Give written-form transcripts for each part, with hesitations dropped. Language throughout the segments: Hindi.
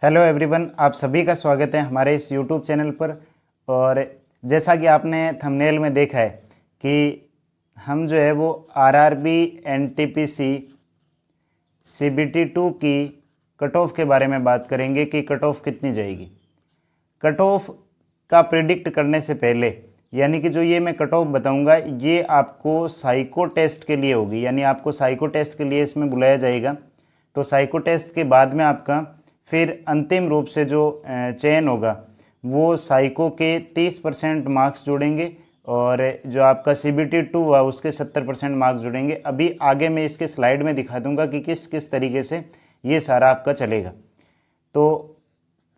हेलो एवरीवन, आप सभी का स्वागत है हमारे इस यूट्यूब चैनल पर। और जैसा कि आपने थंबनेल में देखा है कि हम जो है वो आरआरबी एनटीपीसी सीबीटी 2 की कट ऑफ के बारे में बात करेंगे कि कट ऑफ कितनी जाएगी। कट ऑफ का प्रिडिक्ट करने से पहले यानी कि जो ये मैं कट ऑफ बताऊंगा ये आपको साइको टेस्ट के लिए होगी, यानी आपको साइको टेस्ट के लिए इसमें बुलाया जाएगा। तो साइको टेस्ट के बाद में आपका फिर अंतिम रूप से जो चयन होगा वो साइको के 30% मार्क्स जुड़ेंगे और जो आपका सीबीटी 2 हुआ उसके 70% मार्क्स जुड़ेंगे। अभी आगे मैं इसके स्लाइड में दिखा दूंगा कि किस किस तरीके से ये सारा आपका चलेगा। तो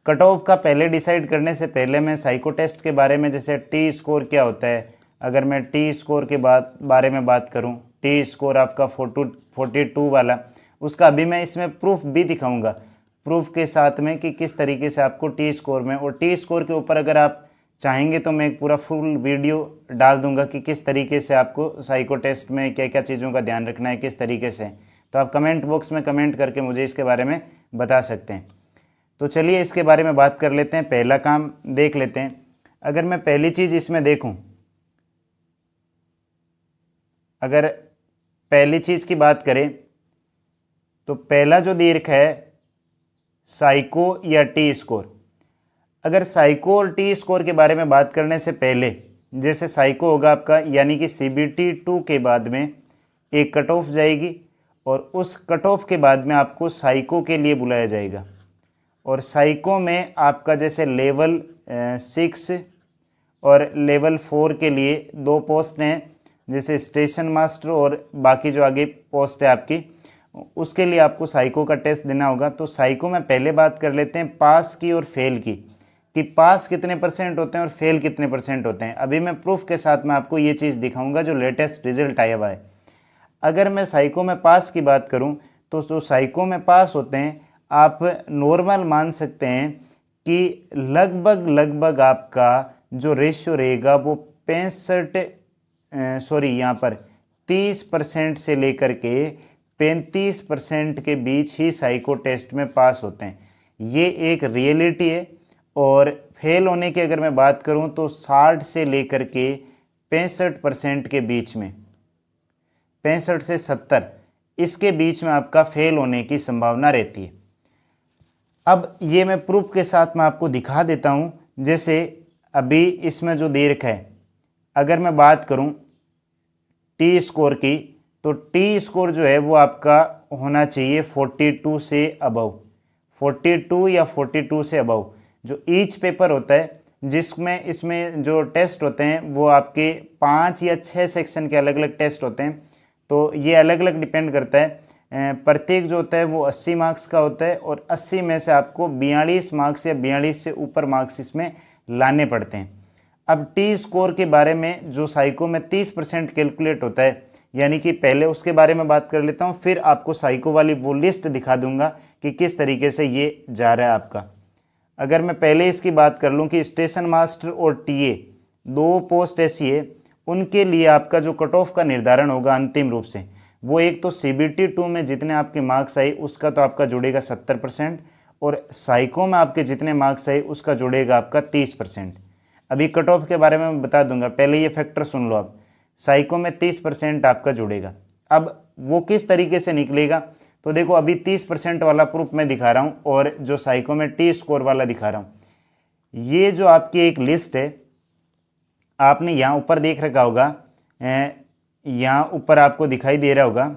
कट ऑफ का पहले डिसाइड करने से पहले मैं साइको टेस्ट के बारे में, जैसे टी स्कोर क्या होता है, अगर मैं टी स्कोर के बारे में बात करूं, टी स्कोर आपका 42 वाला, उसका अभी मैं इसमें प्रूफ भी दिखाऊंगा, प्रूफ के साथ में कि किस तरीके से आपको टी स्कोर में, और टी स्कोर के ऊपर अगर आप चाहेंगे तो मैं एक पूरा फुल वीडियो डाल दूंगा कि किस तरीके से आपको साइको टेस्ट में क्या क्या चीज़ों का ध्यान रखना है, किस तरीके से। तो आप कमेंट बॉक्स में कमेंट करके मुझे इसके बारे में बता सकते हैं। तो चलिए इसके बारे में बात कर लेते हैं, पहला काम देख लेते हैं। अगर मैं पहली चीज़ इसमें देखूं, अगर पहली चीज़ की बात करें तो पहला जो दीर्घ है साइको या टी स्कोर। अगर साइको और टी स्कोर के बारे में बात करने से पहले, जैसे साइको होगा आपका यानी कि सीबीटी 2 के बाद में एक कट ऑफ जाएगी और उस कट ऑफ के बाद में आपको साइको के लिए बुलाया जाएगा। और साइको में आपका जैसे लेवल 6 और लेवल 4 के लिए 2 पोस्ट हैं, जैसे स्टेशन मास्टर और बाकी जो आगे पोस्ट है आपकी, उसके लिए आपको साइको का टेस्ट देना होगा। तो साइको में पहले बात कर लेते हैं पास की और फेल की, कि पास कितने परसेंट होते हैं और फेल कितने परसेंट होते हैं। अभी मैं प्रूफ के साथ में आपको ये चीज़ दिखाऊंगा जो लेटेस्ट रिजल्ट आया हुआ है। अगर मैं साइको में पास की बात करूं तो जो साइको में पास होते हैं आप नॉर्मल मान सकते हैं कि लगभग आपका जो रेशियो रहेगा वो 30% से लेकर के 35% के बीच ही साइको टेस्ट में पास होते हैं। ये एक रियलिटी है। और फेल होने की अगर मैं बात करूं तो 60 से लेकर के 65% के बीच में, 65 से 70 इसके बीच में आपका फेल होने की संभावना रहती है। अब ये मैं प्रूफ के साथ में आपको दिखा देता हूं। जैसे अभी इसमें जो दीर्घ है, अगर मैं बात करूं टी स्कोर की, तो टी स्कोर जो है वो आपका होना चाहिए 42 से अबव, 42 या 42 से अबव। जो ईच पेपर होता है जिसमें इसमें जो टेस्ट होते हैं वो आपके 5 या 6 सेक्शन के अलग अलग टेस्ट होते हैं। तो ये अलग अलग डिपेंड करता है, प्रत्येक जो होता है वो 80 मार्क्स का होता है और 80 में से आपको 42 मार्क्स या 42 से ऊपर मार्क्स इसमें लाने पड़ते हैं। अब टी स्कोर के बारे में जो साइको में 30% कैलकुलेट होता है, यानी कि पहले उसके बारे में बात कर लेता हूँ, फिर आपको साइको वाली वो लिस्ट दिखा दूंगा कि किस तरीके से ये जा रहा है आपका। अगर मैं पहले इसकी बात कर लूँ कि स्टेशन मास्टर और टीए 2 पोस्ट ऐसी है, उनके लिए आपका जो कट ऑफ का निर्धारण होगा अंतिम रूप से, वो एक तो सीबीटी 2 में जितने आपके मार्क्स आए उसका तो आपका जुड़ेगा 70%, और साइको में आपके जितने मार्क्स आए उसका जुड़ेगा आपका 30%। अभी कट ऑफ के बारे में मैं बता दूंगा, पहले ये फैक्टर सुन लो आप। साइको में 30% आपका जुड़ेगा। अब वो किस तरीके से निकलेगा, तो देखो अभी 30% वाला प्रूफ मैं दिखा रहा हूँ और जो साइको में टी स्कोर वाला दिखा रहा हूँ। ये जो आपकी एक लिस्ट है, आपने यहाँ ऊपर देख रखा होगा, यहाँ ऊपर आपको दिखाई दे रहा होगा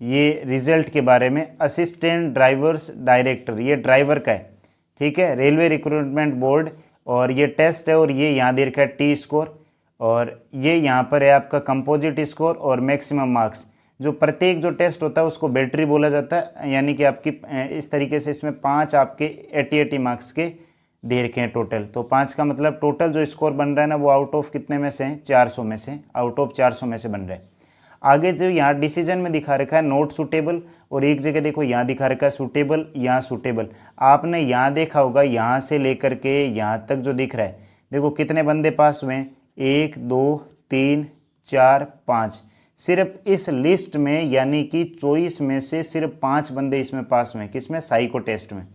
ये रिजल्ट के बारे में, असिस्टेंट ड्राइवर्स डायरेक्टर, ये ड्राइवर का है, ठीक है, रेलवे रिक्रूटमेंट बोर्ड। और ये टेस्ट है और ये यहाँ दे रखा है टी स्कोर, और ये यहाँ पर है आपका कंपोजिट स्कोर और मैक्सिमम मार्क्स। जो प्रत्येक जो टेस्ट होता है उसको बैटरी बोला जाता है, यानी कि आपकी इस तरीके से इसमें 5 आपके 80 मार्क्स के दे रखे हैं टोटल। तो 5 का मतलब टोटल जो स्कोर बन रहा है ना वो आउट ऑफ कितने में से है, 400 में से, आउट ऑफ 400 में से बन रहा है। आगे जो यहाँ डिसीजन में दिखा रखा है नोट सूटेबल, और एक जगह देखो यहाँ दिखा रखा है सूटेबल, यहाँ सूटेबल। आपने यहाँ देखा होगा यहाँ से लेकर के यहाँ तक जो दिख रहा है, देखो कितने बंदे पास हुए हैं, 1 2 3 4 5, सिर्फ इस लिस्ट में यानी कि 24 में से सिर्फ 5 बंदे इसमें पास हुए हैं, किसमें, साइको टेस्ट में।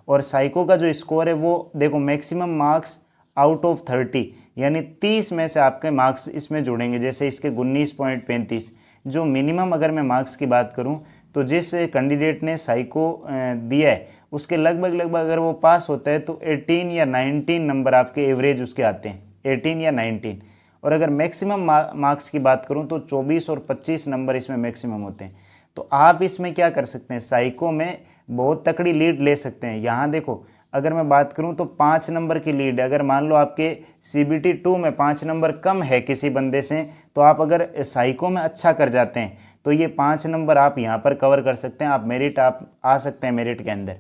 और साइको का जो स्कोर है वो देखो मैक्सिमम मार्क्स आउट ऑफ 30, यानी 30 में से आपके मार्क्स इसमें जुड़ेंगे। जैसे इसके 19.35, जो मिनिमम अगर मैं मार्क्स की बात करूं तो जिस कैंडिडेट ने साइको दिया है उसके लगभग अगर वो पास होता है तो 18 या 19 नंबर आपके एवरेज उसके आते हैं, 18 या 19। और अगर मैक्सिमम मार्क्स की बात करूं तो 24 और 25 नंबर इसमें मैक्सिमम होते हैं। तो आप इसमें क्या कर सकते हैं, साइको में बहुत तकड़ी लीड ले सकते हैं। यहाँ देखो अगर मैं बात करूं तो 5 नंबर की लीड, अगर मान लो आपके CBT 2 में 5 नंबर कम है किसी बंदे से, तो आप अगर साइको में अच्छा कर जाते हैं तो ये 5 नंबर आप यहाँ पर कवर कर सकते हैं, आप आ सकते हैं मेरिट के अंदर।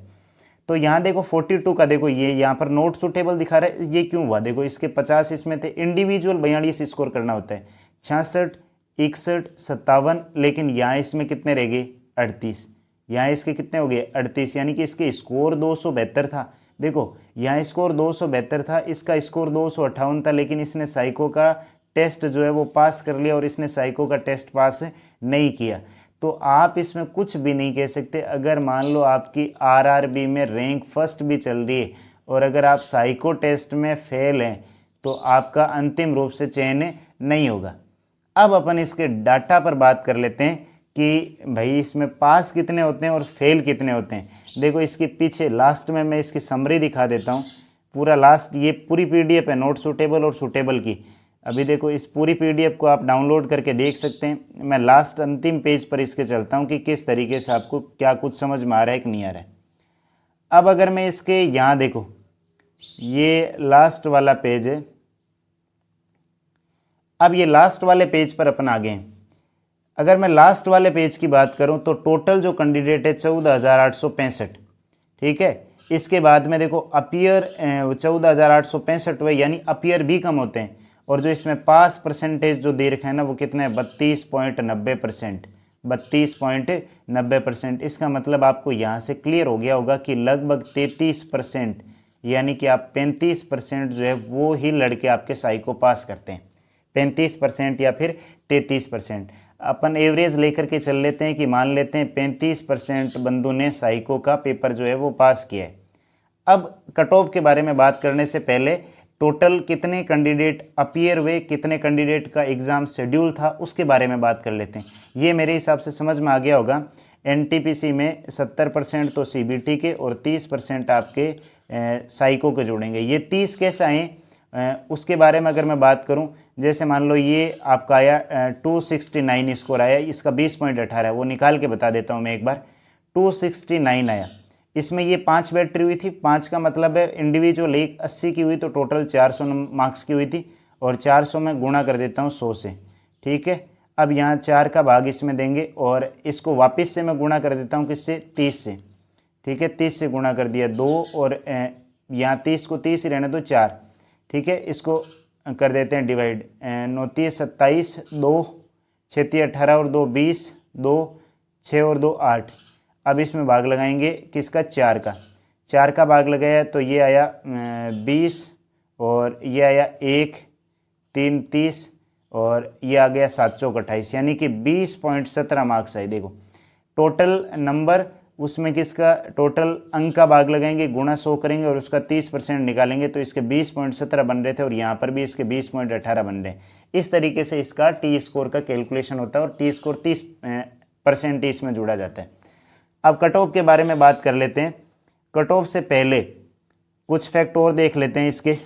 तो यहाँ देखो 42 का देखो ये यहाँ पर नोट सुटेबल दिखा रहा है, ये क्यों हुआ, देखो इसके 50 इसमें थे, इंडिविजुअल 42 स्कोर करना होता है, 66, 61, 57, लेकिन यहाँ इसमें कितने रह गए 38, यहाँ इसके कितने हो गए 38, यानी कि इसके स्कोर 272 था। देखो यहाँ स्कोर 272 था, इसका स्कोर 258 था, लेकिन इसने साइको का टेस्ट जो है वो पास कर लिया और इसने साइको का टेस्ट पास नहीं किया। तो आप इसमें कुछ भी नहीं कह सकते। अगर मान लो आपकी RRB में रैंक फर्स्ट भी चल रही है और अगर आप साइको टेस्ट में फेल हैं तो आपका अंतिम रूप से चयन नहीं होगा। अब अपन इसके डाटा पर बात कर लेते हैं कि भाई इसमें पास कितने होते हैं और फेल कितने होते हैं। देखो इसके पीछे लास्ट में मैं इसकी समरी दिखा देता हूँ, पूरा लास्ट ये पूरी PDF है नोट सूटेबल और सूटेबल की। अभी देखो इस पूरी PDF को आप डाउनलोड करके देख सकते हैं। मैं लास्ट अंतिम पेज पर इसके चलता हूँ कि किस तरीके से आपको क्या कुछ समझ में आ रहा है कि नहीं आ रहा है। अब अगर मैं इसके यहाँ देखो ये लास्ट वाला पेज है, अब ये लास्ट वाले पेज पर अपन आ गए हैं। अगर मैं लास्ट वाले पेज की बात करूं तो टोटल जो कैंडिडेट है 14,865, ठीक है। इसके बाद में देखो अपीयर 14,865 हुए, यानी अपीयर भी कम होते हैं। और जो इसमें पास परसेंटेज जो दे रखा है ना वो कितना है 32.90%, 32.90%। इसका मतलब आपको यहाँ से क्लियर हो गया होगा कि लगभग 33%, यानी कि आप 35% जो है वो ही लड़के आपके साइको पास करते हैं, 35% या फिर 33%। अपन एवरेज लेकर के चल लेते हैं कि मान लेते हैं 35% बंदों ने साइको का पेपर जो है वो पास किया है। अब कट ऑफ के बारे में बात करने से पहले टोटल कितने कैंडिडेट अपीयर हुए, कितने कैंडिडेट का एग्ज़ाम शेड्यूल था, उसके बारे में बात कर लेते हैं। ये मेरे हिसाब से समझ में आ गया होगा। NTPC में 70% तो CBT के और 30% आपके साइको के जुड़ेंगे। ये 30 कैसे आए उसके बारे में अगर मैं बात करूं, जैसे मान लो ये आपका आया 269 स्कोर आया, इसका 20.18 वो निकाल के बता देता हूं मैं एक बार। 269 आया, इसमें ये 5 बैटरी हुई थी, 5 का मतलब है इंडिविजुअल 80 की हुई, तो टोटल 400 मार्क्स की हुई थी और 400 में गुणा कर देता हूँ 100 से, ठीक है। अब यहाँ 4 का भाग इसमें देंगे और इसको वापस से मैं गुणा कर देता हूँ किससे 30 से, ठीक है। 30 से गुणा कर दिया 2 और यहाँ 30 को 30 ही रहने दो 4, ठीक है। इसको कर देते हैं डिवाइड, 9 30 27, 2 6 18 और 2 20, 2 6 और 2 8। अब इसमें भाग लगाएंगे किसका 4 का, 4 का भाग लगाया तो ये आया 20 और ये आया 1 3 30 और ये आ गया 7 चौक 28, यानी कि 20.17 मार्क्स आए। देखो टोटल नंबर, उसमें किसका टोटल अंक का भाग लगाएंगे, गुणा 100 करेंगे और उसका 30% निकालेंगे तो इसके 20.17 बन रहे थे और यहाँ पर भी इसके 20.18 बन रहे हैं। इस तरीके से इसका T स्कोर का कैलकुलेशन होता है और T स्कोर 30% इसमें जुड़ा जाता है। अब कट ऑफ के बारे में बात कर लेते हैं। कट ऑफ से पहले कुछ फैक्ट और देख लेते हैं इसके।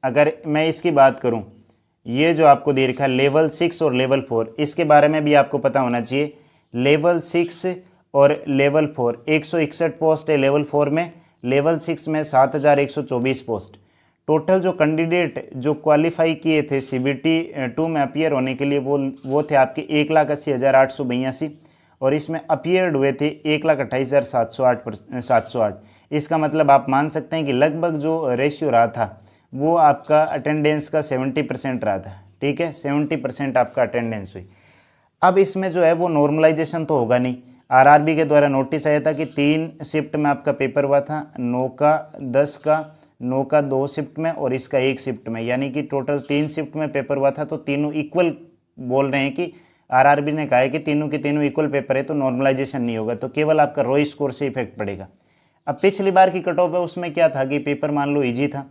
अगर मैं इसकी बात करूं, ये जो आपको दे रखा है लेवल 6 और लेवल 4, इसके बारे में भी आपको पता होना चाहिए। लेवल 6 और लेवल 4 161 पोस्ट है लेवल 4 में, लेवल 6 में 7124 पोस्ट। टोटल जो कैंडिडेट जो क्वालिफाई किए थे CBT 2 में अपीयर होने के लिए वो थे आपके 1,80,882 और इसमें अपीयर्ड हुए थे 1,28,708। इसका मतलब आप मान सकते हैं कि लगभग जो रेशियो रहा था वो आपका अटेंडेंस का 70% रहा था, ठीक है। 70% आपका अटेंडेंस हुई। अब इसमें जो है वो नॉर्मलाइजेशन तो होगा नहीं। RRB के द्वारा नोटिस आया था कि 3 शिफ्ट में आपका पेपर हुआ था, 9 का 10 का, 9 का 2 शिफ्ट में और इसका 1 शिफ्ट में, यानी कि टोटल 3 शिफ्ट में पेपर हुआ था। तो तीनों इक्वल बोल रहे हैं कि RRB ने कहा है कि तीनों के तीनों इक्वल पेपर है तो नॉर्मलाइजेशन नहीं होगा, तो केवल आपका रो स्कोर से इफेक्ट पड़ेगा। अब पिछली बार की कट ऑफ है उसमें क्या था कि पेपर मान लो इजी था,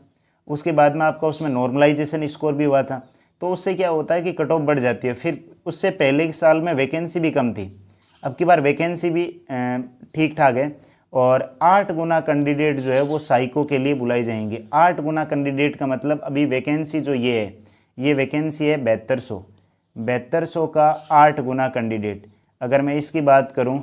उसके बाद में आपका उसमें नॉर्मलाइजेशन स्कोर भी हुआ था, तो उससे क्या होता है कि कट ऑफ बढ़ जाती है। फिर उससे पहले के साल में वैकेंसी भी कम थी, अब की बार वैकेंसी भी ठीक ठाक है और 8 गुना कैंडिडेट जो है वो साइको के लिए बुलाई जाएंगे। 8 गुना कैंडिडेट का मतलब अभी वैकेंसी जो ये है, ये वैकेंसी है 7200 का 8 गुना कैंडिडेट। अगर मैं इसकी बात करूं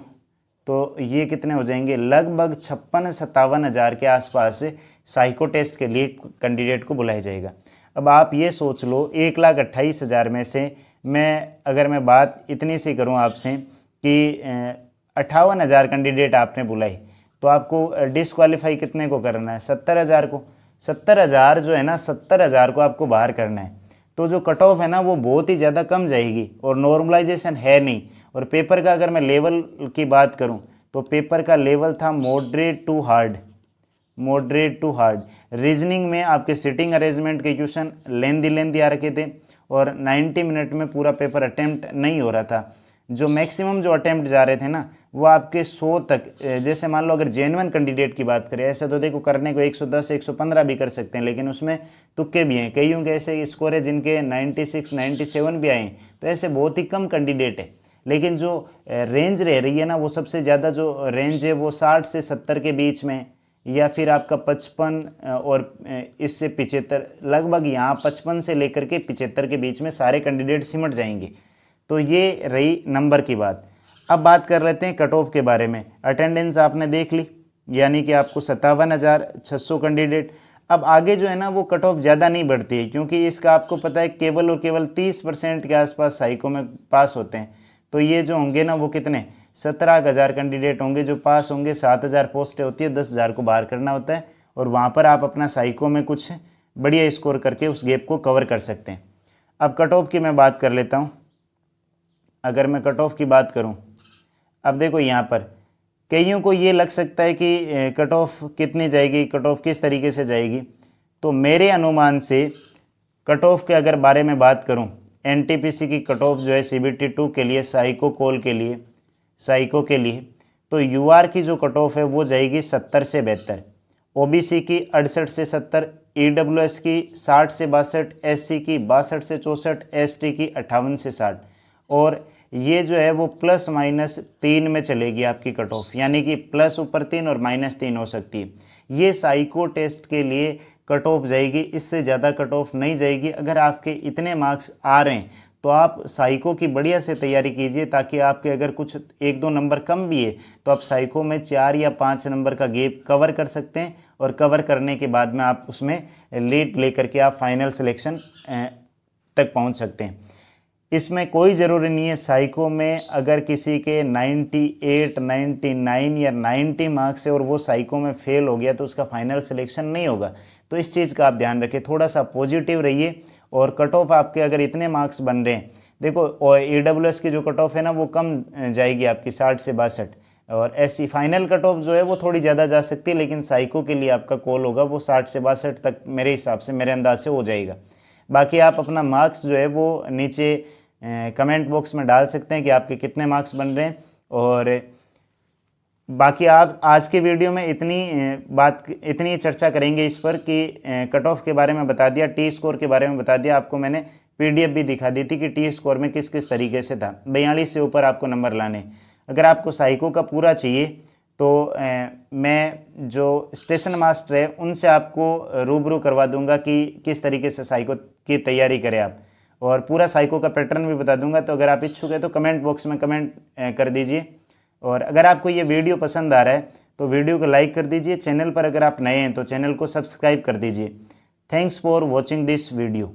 तो ये कितने हो जाएंगे, लगभग 56-57 हज़ार के आसपास साइको टेस्ट के लिए कैंडिडेट को बुलाया जाएगा। अब आप ये सोच लो 1,28,000 में से अगर मैं बात इतनी सी करूं आपसे कि 58,000 कैंडिडेट आपने बुलाई, तो आपको डिसक्वालीफाई कितने को करना है, 70,000 को। 70,000 जो है ना, 70,000 को आपको बाहर करना है, तो जो कट ऑफ है ना वो बहुत ही ज़्यादा कम जाएगी और नॉर्मलाइजेशन है नहीं। और पेपर का अगर मैं लेवल की बात करूं तो पेपर का लेवल था मॉडरेट टू हार्ड। रीजनिंग में आपके सिटिंग अरेंजमेंट के क्वेश्चन लेंदी आ रखे थे और 90 मिनट में पूरा पेपर अटेम्प्ट नहीं हो रहा था। जो मैक्सिमम जो अटेम्प्ट जा रहे थे ना वो आपके 100 तक, जैसे मान लो अगर जेन्युइन कैंडिडेट की बात करें, ऐसे तो देखो करने को 110 115 भी कर सकते हैं, लेकिन उसमें तुक्के भी हैं, कईयों के ऐसे स्कोर है जिनके 96 97 भी आए, तो ऐसे बहुत ही कम कैंडिडेट है। लेकिन जो रेंज रह रही है ना वो सबसे ज़्यादा जो रेंज है वो 60 से 70 के बीच में, या फिर आपका 55 और इससे 75, लगभग यहाँ 55 से लेकर के 75 के बीच में सारे कैंडिडेट सिमट जाएंगे। तो ये रही नंबर की बात। अब बात कर लेते हैं कट ऑफ के बारे में। अटेंडेंस आपने देख ली, यानी कि आपको 57,600 कैंडिडेट। अब आगे जो है ना वो कट ऑफ ज़्यादा नहीं बढ़ती है, क्योंकि इसका आपको पता है केवल और केवल 30% के आसपास साइको में पास होते हैं। तो ये जो होंगे ना वो कितने 17,000 कैंडिडेट होंगे जो पास होंगे। 7,000 पोस्टें होती है, 10,000 को बाहर करना होता है और वहाँ पर आप अपना साइको में कुछ बढ़िया स्कोर करके उस गैप को कवर कर सकते हैं। अब कट ऑफ की मैं बात कर लेता हूँ। अगर मैं कट ऑफ की बात करूं, अब देखो यहाँ पर कईयों को ये लग सकता है कि कट ऑफ कितनी जाएगी, कट ऑफ किस तरीके से जाएगी। तो मेरे अनुमान से कट ऑफ के अगर बारे में बात करूं, एनटीपीसी की कट ऑफ जो है CBT 2 के लिए, साइको के लिए तो यूआर की जो कट ऑफ है वो जाएगी 70 से 72, ओबीसी की 68 से 70, ईडब्ल्यूएस की 60 से 62, एससी की 62 से 64, एसटी की 58 से 60, और ये जो है वो ±3 में चलेगी आपकी कट ऑफ, यानी कि प्लस ऊपर 3 और -3 हो सकती है। ये साइको टेस्ट के लिए कट ऑफ जाएगी, इससे ज़्यादा कट ऑफ नहीं जाएगी। अगर आपके इतने मार्क्स आ रहे हैं तो आप साइको की बढ़िया से तैयारी कीजिए, ताकि आपके अगर कुछ 1-2 नंबर कम भी है तो आप साइको में 4 या 5 नंबर का गैप कवर कर सकते हैं, और कवर करने के बाद में आप उसमें लीड लेकर के आप फाइनल सिलेक्शन तक पहुंच सकते हैं। इसमें कोई ज़रूरी नहीं है साइको में अगर किसी के 98, 99 या 90 मार्क्स है और वो साइको में फेल हो गया तो उसका फाइनल सिलेक्शन नहीं होगा। तो इस चीज़ का आप ध्यान रखें, थोड़ा सा पॉजिटिव रहिए। और कट ऑफ आपके अगर इतने मार्क्स बन रहे हैं, देखो और ईडब्ल्यूएस की जो कट ऑफ है ना वो कम जाएगी आपकी 60 से 62, और ऐसी फाइनल कट ऑफ जो है वो थोड़ी ज़्यादा जा सकती है, लेकिन साइको के लिए आपका कॉल होगा वो 60 से 62 तक मेरे हिसाब से, मेरे अंदाज से हो जाएगा। बाकी आप अपना मार्क्स जो है वो नीचे कमेंट बॉक्स में डाल सकते हैं कि आपके कितने मार्क्स बन रहे हैं। और बाकी आप आज के वीडियो में इतनी चर्चा करेंगे इस पर कि कट ऑफ के बारे में बता दिया, टी स्कोर के बारे में बता दिया, आपको मैंने पीडीएफ भी दिखा दी थी कि टी स्कोर में किस किस तरीके से था। 42 से ऊपर आपको नंबर लाने। अगर आपको साइको का पूरा चाहिए तो मैं जो स्टेशन मास्टर है उनसे आपको रूबरू करवा दूंगा कि किस तरीके से साइको की तैयारी करें आप, और पूरा साइको का पैटर्न भी बता दूंगा। तो अगर आप इच्छुक है तो कमेंट बॉक्स में कमेंट कर दीजिए। और अगर आपको ये वीडियो पसंद आ रहा है तो वीडियो को लाइक कर दीजिए। चैनल पर अगर आप नए हैं तो चैनल को सब्सक्राइब कर दीजिए। Thanks for watching this video.